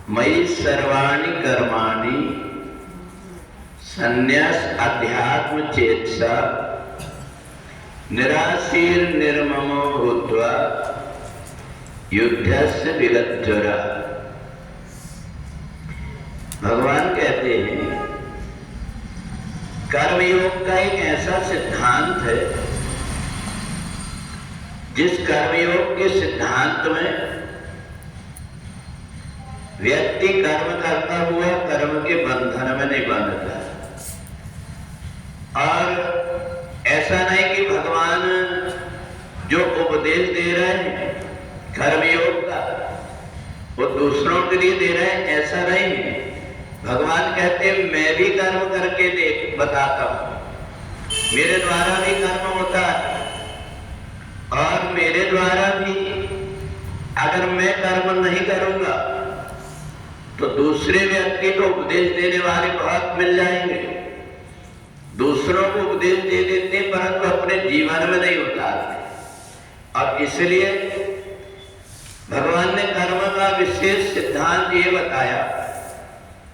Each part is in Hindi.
मयि सर्वाणि कर्माणि संन्यास अध्यात्म चेतसा निराशीर निर्ममो भूत्वा युद्धस्य विगतज्वरा। भगवान कहते हैं कर्मयोग का एक ऐसा सिद्धांत है जिस कर्मयोग के सिद्धांत में व्यक्ति कर्म करता हुआ कर्म के बंधन में नहीं बंधता। और ऐसा नहीं कि भगवान जो उपदेश दे रहे हैं कर्मयोग का वो दूसरों के लिए दे रहे हैं, ऐसा नहीं है। भगवान कहते हैं मैं भी कर्म करके देख बताता हूं, मेरे द्वारा भी कर्म होता है और मेरे द्वारा भी अगर मैं कर्म नहीं करूंगा तो दूसरे व्यक्ति को उपदेश देने वाले बहुत मिल जाएंगे। दूसरों को उपदेश दे देते परंतु अपने जीवन में नहीं उतारते। और इसलिए भगवान ने कर्म का विशेष सिद्धांत ये बताया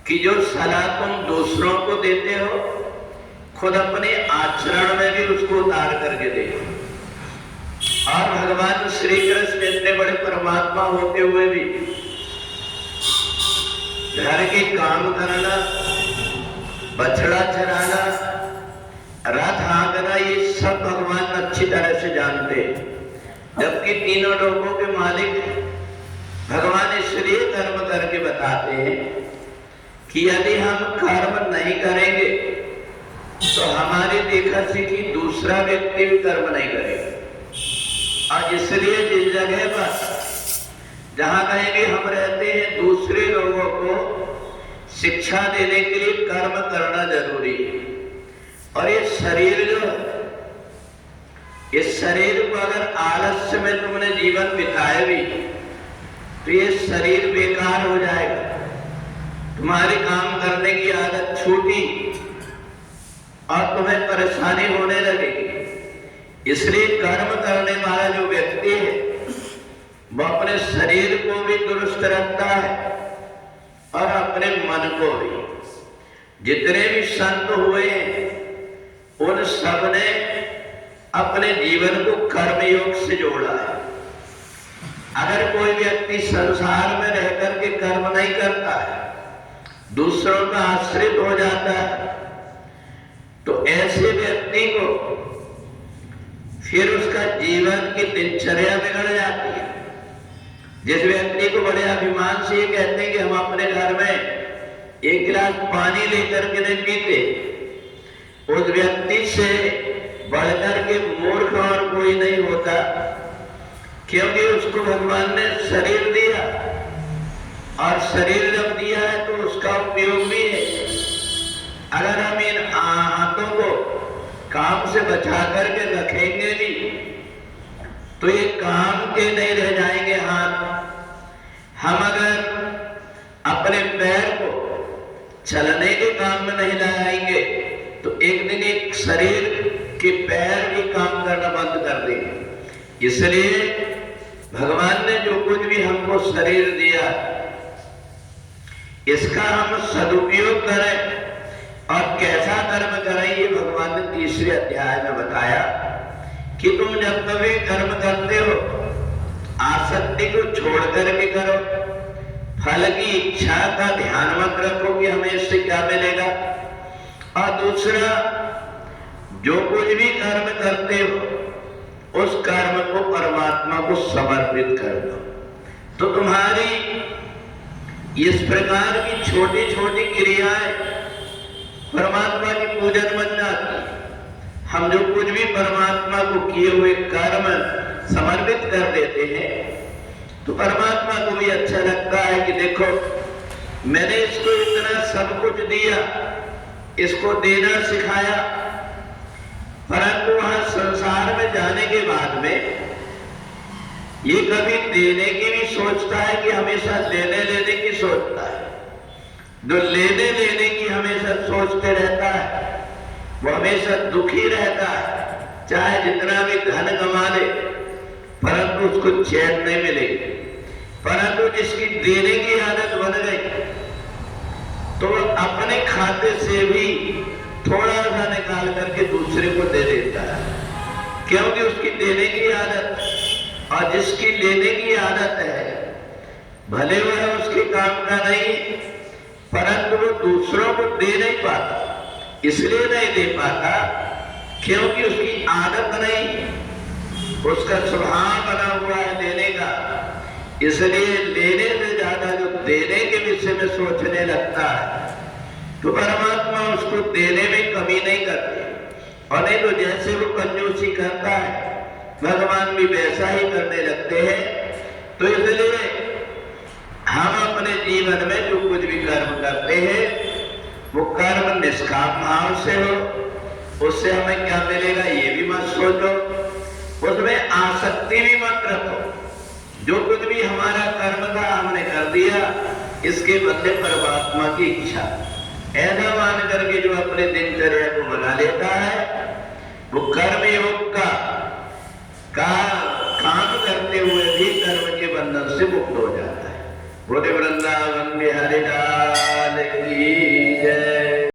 कि जो सलाह तुम दूसरों को देते हो खुद अपने आचरण में भी उसको उतार करके देखो। और भगवान श्री कृष्ण इतने बड़े परमात्मा होते हुए भी घर के काम करना, बछड़ा चराना, रथ हाँकना, ये सब भगवान अच्छी तरह से जानते हैं। जबकि तीनों लोगों के मालिक भगवान इसलिए कर्म करके बताते हैं कि यदि हम कर्म नहीं करेंगे तो हमारे देखा सीखी दूसरा व्यक्ति भी कर्म नहीं करेगा। और इसलिए जिस जगह पर जहां कहीं भी हम रहते हैं दूसरे लोगों को शिक्षा देने के लिए कर्म करना जरूरी है। और ये शरीर जो इस शरीर को अगर आलस्य में तुमने जीवन बिताए भी तो ये शरीर बेकार हो जाएगा, तुम्हारे काम करने की आदत छूटी और तुम्हें परेशानी होने लगेगी। इसलिए कर्म करने वाला जो व्यक्ति है वो अपने शरीर को भी दुरुस्त रखता है और अपने मन को भी। जितने भी संत हुए उन सब ने अपने जीवन को कर्मयोग से जोड़ा है। अगर कोई व्यक्ति संसार में रहकर के कर्म नहीं करता है, दूसरों का आश्रित हो जाता है, तो ऐसे व्यक्ति को फिर उसका जीवन की दिनचर्या बिगड़ जाती है। जिस व्यक्ति को बड़े अभिमान से ये कहते हैं कि हम अपने घर में एक गिलास पानी लेकर के नहीं पीते, उस व्यक्ति से बढ़कर के मूर्ख और कोई नहीं होता। क्योंकि उसको भगवान ने शरीर दिया और शरीर जब दिया है तो उसका उपयोग भी है। अगर हम इन हाथों को काम से बचा करके रखेंगे भी तो ये काम के नहीं रह जाएंगे हाथ। हम अगर अपने पैर को चलने के काम में नहीं लगाएंगे तो एक दिन एक शरीर के पैर भी काम करना बंद कर देंगे। इसलिए भगवान ने जो कुछ भी हमको शरीर दिया इसका हम सदुपयोग करें और कैसा कर्म करें, ये भगवान ने तीसरे अध्याय में बताया कि तुम जब कभी कर्म करते हो आसक्ति को छोड़ करके करो, फल की इच्छा का ध्यान मत रखो कि हमें इससे क्या मिलेगा। और दूसरा, जो कुछ भी कर्म करते हो उस कर्म को परमात्मा को समर्पित कर दो, तो तुम्हारी इस प्रकार की छोटी छोटी क्रियाएं परमात्मा की पूजन बन जाती। हम जो कुछ भी परमात्मा को किए हुए कर्म समर्पित कर देते हैं तो परमात्मा को भी अच्छा लगता है कि देखो मैंने इसको इतना सब कुछ दिया, इसको देना सिखाया, परंतु वहां संसार में जाने के बाद में ये कभी देने की भी सोचता है कि हमेशा लेने लेने की सोचता है। जो लेने लेने की हमेशा सोचते रहता है वो हमेशा दुखी रहता है, चाहे जितना भी धन कमा ले परंतु उसको चैन नहीं मिलेगी। परंतु जिसकी देने की आदत बन गई अपने खाते से भी थोड़ा सा निकाल करके दूसरे को दे देता है, क्योंकि उसकी देने की आदत, और जिसकी लेने की आदत है भले वह उसके काम का नहीं, परंतु वो दूसरों को दे नहीं पाता। इसलिए नहीं दे पाता क्योंकि उसकी आदत नहीं, उसका स्वभाव बना हुआ है देने का। इसलिए लेने से ज्यादा जो देने के विषय में सोचने लगता है, तो परमात्मा उसको देने में कमी नहीं करते। और नहीं तो जैसे वो कंजूसी करता है, भगवान भी वैसा ही करने लगते हैं। तो इसलिए हम अपने जीवन में जो कुछ भी कर्म करते हैं, वो कर्म निष्काम भाव से हो, उससे हमें क्या मिलेगा ये भी मत सोचो, उसमें आसक्ति भी मत रखो। जो कुछ भी हमारा कर्म था हमने कर दिया, इसके बदले परमात्मा की इच्छा, ऐसा मान करके जो अपने दिनचर्या को बना लेता है, वो कर्म योग का काम करते हुए भी कर्म के बंधन से मुक्त हो जाता है। बोले वृंदावन बिहारी लाल की जय।